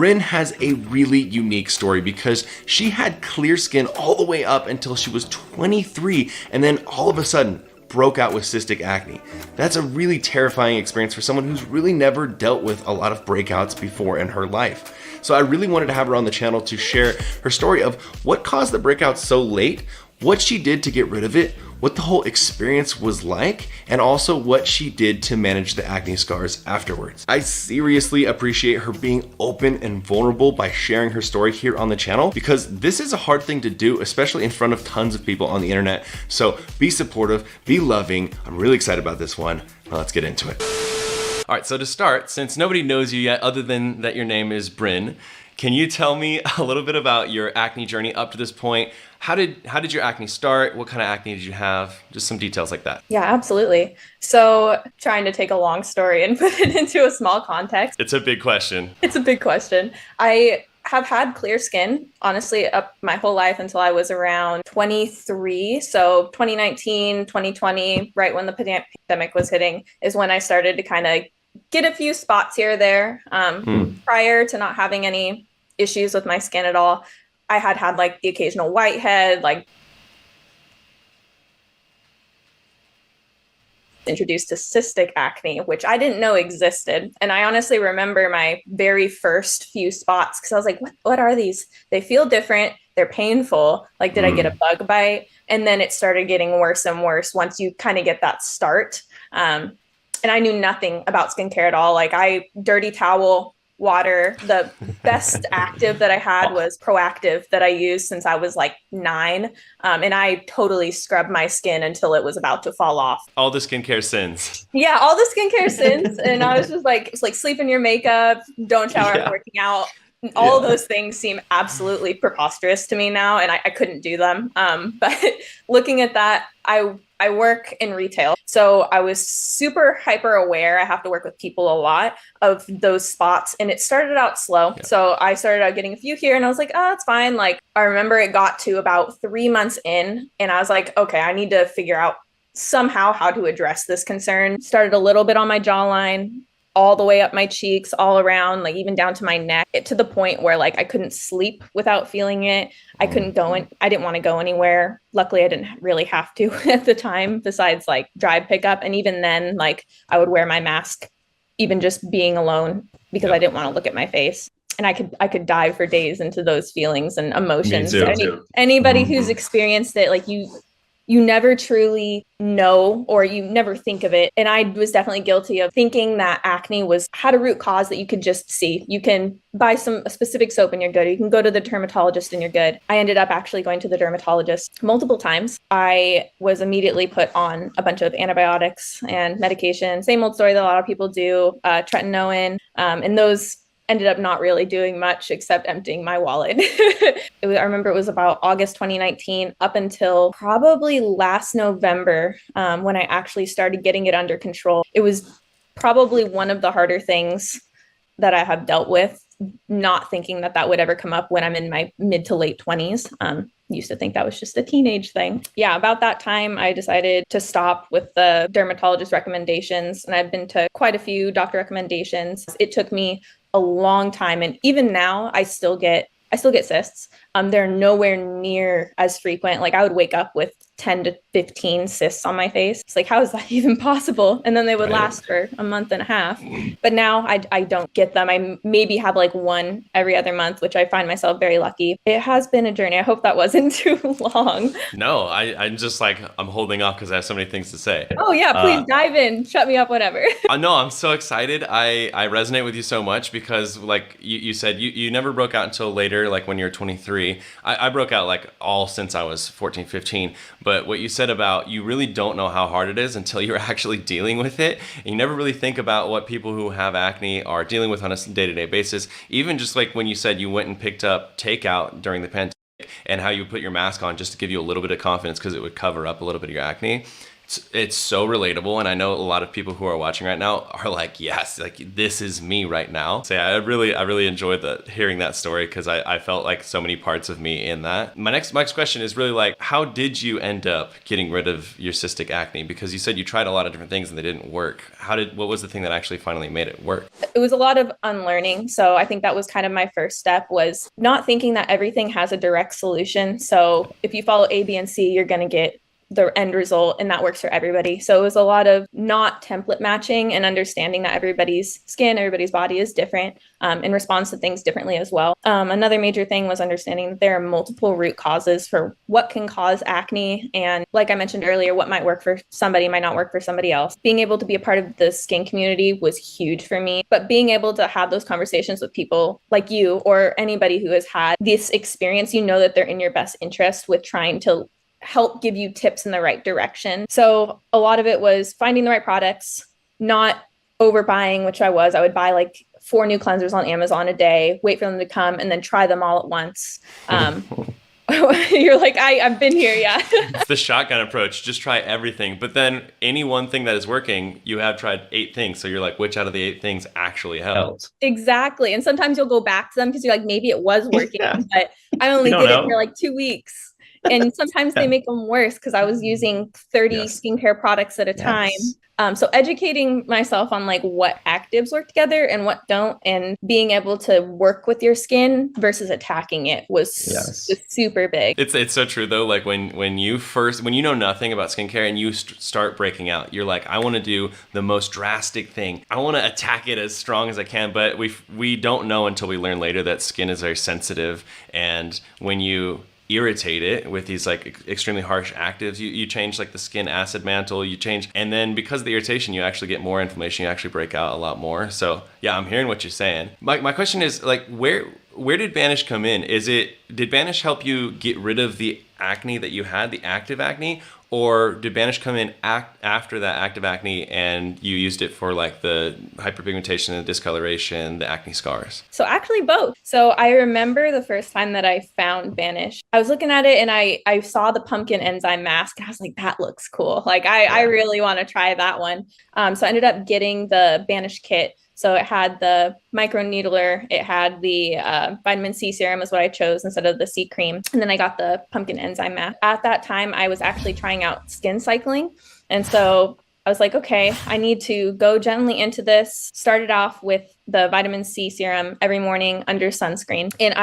Bryn has a really unique story because she had clear skin all the way up until she was 23, and then all of a sudden broke out with cystic acne. That's a really terrifying experience for someone who's really never dealt with a lot of breakouts before in her life. So I really wanted to have her on the channel to share her story of what caused the breakout so late, what she did to get rid of it, what the whole experience was like, and also what she did to manage the acne scars afterwards. I seriously appreciate her being open and vulnerable by sharing her story here on the channel, because this is a hard thing to do, especially in front of tons of people on the internet. So be supportive, be loving. I'm really excited about this one. Now let's get into it. All right, so to start, since nobody knows you yet other than that your name is Bryn, can you tell me a little bit about your acne journey up to this point? How did your acne start? What kind of acne did you have? Just some details like that. Yeah, absolutely. So trying to take a long story and put it into a small context. It's a big question. It's a big question. I have had clear skin, honestly, up my whole life until I was around 23. So 2019, 2020, right when the pandemic was hitting, is when I started to kind of get a few spots here or there. Prior to not having any issues with my skin at all, I had like the occasional whitehead, like introduced to cystic acne, which I didn't know existed. And I honestly remember my very first few spots because I was like, what are these? They feel different. They're painful. Like, did I get a bug bite? And then it started getting worse and worse once you kind of get that start. And I knew nothing about skincare at all. Like, dirty towel, water. The best active that I had was Proactive that I used since I was like 9. And I totally scrubbed my skin until it was about to fall off. All the skincare sins. Yeah, all the skincare sins. And I was just like, it's like sleep in your makeup, don't shower after working out. All of those things seem absolutely preposterous to me now, and I couldn't do them. But looking at that, I work in retail, so I was super hyper aware. I have to work with people a lot of those spots, and it started out slow. Yeah. So I started out getting a few here, and I was like, oh, it's fine. Like, I remember it got to about 3 months in, and I was like, okay, I need to figure out somehow how to address this concern. Started a little bit on my jawline, all the way up my cheeks, all around, like even down to my neck, to the point where like I couldn't sleep without feeling it. I couldn't go in. I didn't want to go anywhere. Luckily, I didn't really have to at the time, besides like drive pickup. And even then, like, I would wear my mask, even just being alone, because I didn't want to look at my face. And I could dive for days into those feelings and emotions. Anybody who's experienced it, like you never truly know, or you never think of it. And I was definitely guilty of thinking that acne had a root cause that you could just see. You can buy a specific soap and you're good. You can go to the dermatologist and you're good. I ended up actually going to the dermatologist multiple times. I was immediately put on a bunch of antibiotics and medication. Same old story that a lot of people do, tretinoin, and those ended up not really doing much except emptying my wallet. I remember it was about August 2019 up until probably last November when I actually started getting it under control. It was probably one of the harder things that I have dealt with, not thinking that would ever come up when I'm in my mid to late 20s. Used to think that was just a teenage thing. Yeah, about that time, I decided to stop with the dermatologist recommendations, and I've been to quite a few doctor recommendations. It took me a long time, and even now I still get cysts. They're nowhere near as frequent. Like, I would wake up with 10 to 15 cysts on my face. It's like, how is that even possible? And then they would last for a month and a half. But now I don't get them. I maybe have like one every other month, which I find myself very lucky. It has been a journey. I hope that wasn't too long. No, I'm just like, I'm holding off because I have so many things to say. Oh yeah, please dive in. Shut me up, whatever. No, I'm so excited. I resonate with you so much because, like you said, you never broke out until later, like when you're 23. I broke out like all since I was 14, 15. But what you said about you really don't know how hard it is until you're actually dealing with it. And you never really think about what people who have acne are dealing with on a day-to-day basis. Even just like when you said you went and picked up takeout during the pandemic and how you put your mask on just to give you a little bit of confidence because it would cover up a little bit of your acne. It's so relatable, and I know a lot of people who are watching right now are like, yes, like this is me right now. So yeah, I really enjoyed hearing that story, because I felt like so many parts of me in that. My next question is really like, how did you end up getting rid of your cystic acne? Because you said you tried a lot of different things and they didn't work. What was the thing that actually finally made it work? It was a lot of unlearning. So I think that was kind of my first step, was not thinking that everything has a direct solution. So if you follow A, B, and C, you're going to get the end result, and that works for everybody. So it was a lot of not template matching and understanding that everybody's skin, everybody's body is different, and responds to things differently as well. Another major thing was understanding that there are multiple root causes for what can cause acne. And like I mentioned earlier, what might work for somebody might not work for somebody else. Being able to be a part of the skin community was huge for me, but being able to have those conversations with people like you or anybody who has had this experience, you know that they're in your best interest with trying to help give you tips in the right direction. So a lot of it was finding the right products, not overbuying, which I was. I would buy like 4 new cleansers on Amazon a day, wait for them to come, and then try them all at once. You're like, I've been here, yeah. It's the shotgun approach. Just try everything. But then any one thing that is working, you have tried 8 things. So you're like, which out of the 8 things actually helped? Exactly. And sometimes you'll go back to them because you're like, maybe it was working, but I only did it for like 2 weeks. And sometimes they make them worse because I was using 30 skincare products at a time. So educating myself on like what actives work together and what don't, and being able to work with your skin versus attacking it was super big. It's so true though. Like when you know nothing about skincare and you start breaking out, you're like, I want to do the most drastic thing. I want to attack it as strong as I can. But we don't know until we learn later that skin is very sensitive, and when you irritate it with these like extremely harsh actives, you change like the skin acid mantle, and then because of the irritation, you actually get more inflammation, you actually break out a lot more. So yeah, I'm hearing what you're saying. My question is like, where did Banish come in? Did Banish help you get rid of the acne that you had, the active acne, or did Banish come in after that active acne and you used it for like the hyperpigmentation, the discoloration, the acne scars? So actually both. So I remember the first time that I found Banish, I was looking at it and I saw the pumpkin enzyme mask. And I was like, that looks cool. Like I really want to try that one. So I ended up getting the Banish kit. So it had the microneedler, it had the vitamin C serum is what I chose instead of the C cream. And then I got the pumpkin enzyme mask. At that time, I was actually trying out skin cycling. And so I was like, okay, I need to go gently into this. Started off with the vitamin C serum every morning under sunscreen. And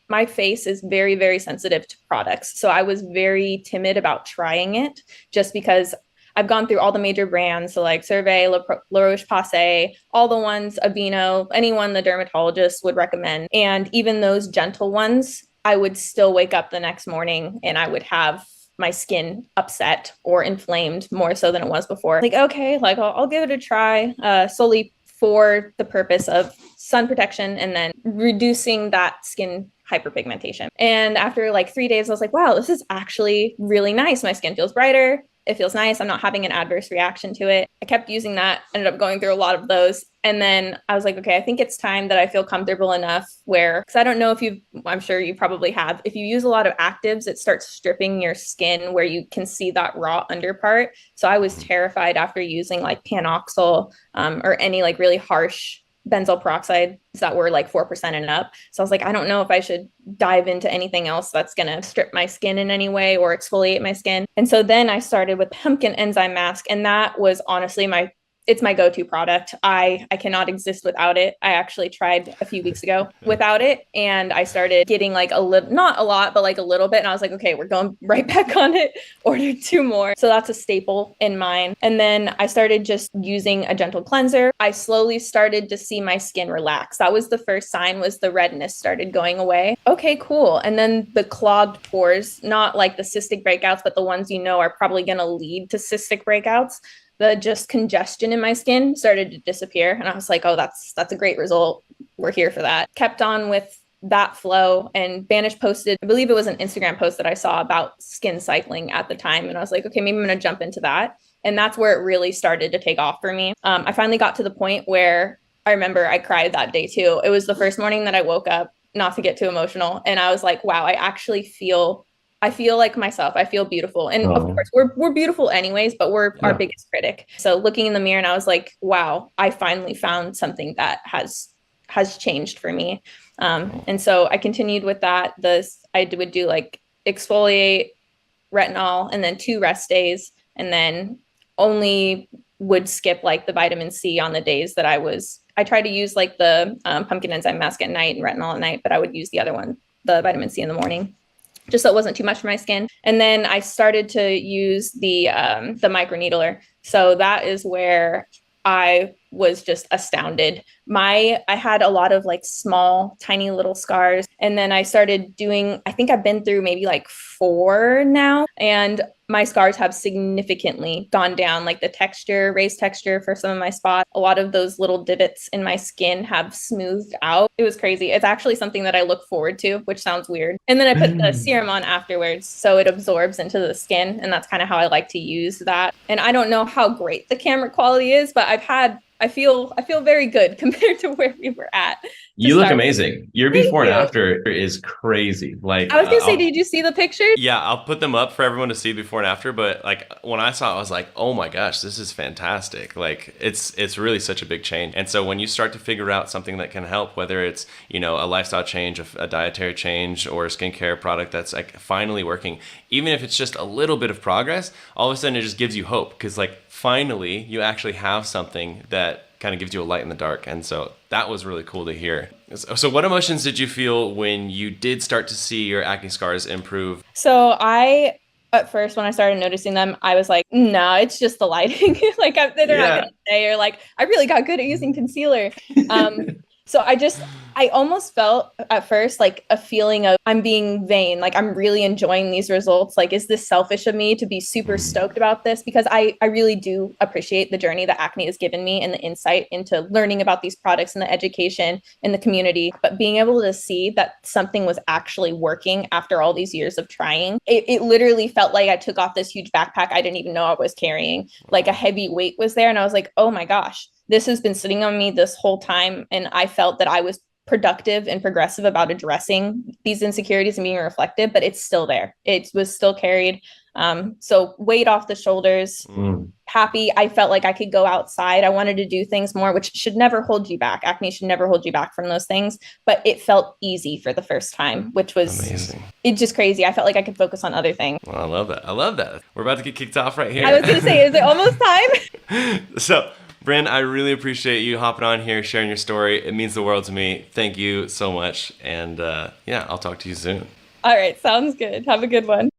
my face is very, very sensitive to products. So I was very timid about trying it just because I've gone through all the major brands, so like Cervé, La Roche-Posay, all the ones, Aveeno, anyone the dermatologist would recommend. And even those gentle ones, I would still wake up the next morning and I would have my skin upset or inflamed more so than it was before. Like, okay, like I'll give it a try, solely for the purpose of sun protection and then reducing that skin hyperpigmentation. And after like 3 days, I was like, wow, this is actually really nice. My skin feels brighter. It feels nice. I'm not having an adverse reaction to it. I kept using that, ended up going through a lot of those. And then I was like, okay, I think it's time that I feel comfortable enough where, because I don't know if I'm sure you probably have, if you use a lot of actives, it starts stripping your skin where you can see that raw underpart. So I was terrified after using like Panoxyl or any like really harsh benzoyl peroxide that were like 4% and up. So I was like, I don't know if I should dive into anything else that's going to strip my skin in any way or exfoliate my skin. And so then I started with pumpkin enzyme mask. And that was honestly it's my go-to product. I cannot exist without it. I actually tried a few weeks ago without it. And I started getting like a little, not a lot, but like a little bit. And I was like, okay, we're going right back on it. Ordered 2 more. So that's a staple in mine. And then I started just using a gentle cleanser. I slowly started to see my skin relax. That was the first sign, was the redness started going away. Okay, cool. And then the clogged pores, not like the cystic breakouts, but the ones are probably going to lead to cystic breakouts. The just congestion in my skin started to disappear. And I was like, oh, that's a great result. We're here for that. Kept on with that flow, and Banish posted, I believe it was an Instagram post that I saw about skin cycling at the time. And I was like, okay, maybe I'm going to jump into that. And that's where it really started to take off for me. I finally got to the point where I remember I cried that day too. It was the first morning that I woke up, not to get too emotional. And I was like, wow, I actually feel I feel like myself. I feel beautiful. And of Oh, course, we're beautiful anyways, but we're our yeah. biggest critic. So looking in the mirror and I was like, wow, I finally found something that has changed for me. And so I continued with that. Would do like exfoliate, retinol, and then 2 rest days, and then only would skip like the vitamin C on the days that I tried to use like the pumpkin enzyme mask at night and retinol at night, but I would use the other one, the vitamin C in the morning, just so it wasn't too much for my skin. And then I started to use the microneedler. So that is where I was just astounded. I had a lot of like small, tiny little scars. And then I started doing, I think I've been through maybe like 4 now. And my scars have significantly gone down, like the texture, raised texture for some of my spots. A lot of those little divots in my skin have smoothed out. It was crazy. It's actually something that I look forward to, which sounds weird. And then I put the serum on afterwards, so it absorbs into the skin. And that's kind of how I like to use that. And I don't know how great the camera quality is, but I feel very good compared to where we were at. You look amazing. Your before and after is crazy. Like, I was gonna say, did you see the pictures? Yeah, I'll put them up for everyone to see before and after. But like when I saw it, I was like, oh my gosh, this is fantastic. Like it's really such a big change. And so when you start to figure out something that can help, whether it's, you know, a lifestyle change, a dietary change, or a skincare product that's like finally working, even if it's just a little bit of progress, all of a sudden it just gives you hope, because like finally you actually have something that kind of gives you a light in the dark. And so that was really cool to hear. So what emotions did you feel when you did start to see your acne scars improve? So at first, when I started noticing them, I was like, no, it's just the lighting. Like they're not going to say, or like, I really got good at using concealer. So I almost felt at first like a feeling of I'm being vain. Like I'm really enjoying these results. Like, is this selfish of me to be super stoked about this? Because I really do appreciate the journey that acne has given me and the insight into learning about these products and the education in the community. But being able to see that something was actually working after all these years of trying, it literally felt like I took off this huge backpack I didn't even know I was carrying. Like a heavy weight was there. And I was like, oh my gosh, this has been sitting on me this whole time. And I felt that I was productive and progressive about addressing these insecurities and being reflective, but it's still there. It was still carried. So weight off the shoulders, happy. I felt like I could go outside. I wanted to do things more, which should never hold you back. Acne should never hold you back from those things, but it felt easy for the first time, which was amazing. It's just crazy. I felt like I could focus on other things. Well, I love that. I love that. We're about to get kicked off right here. I was going to say, is it almost time? So, Bryn, I really appreciate you hopping on here, sharing your story. It means the world to me. Thank you so much. And yeah, I'll talk to you soon. All right. Sounds good. Have a good one.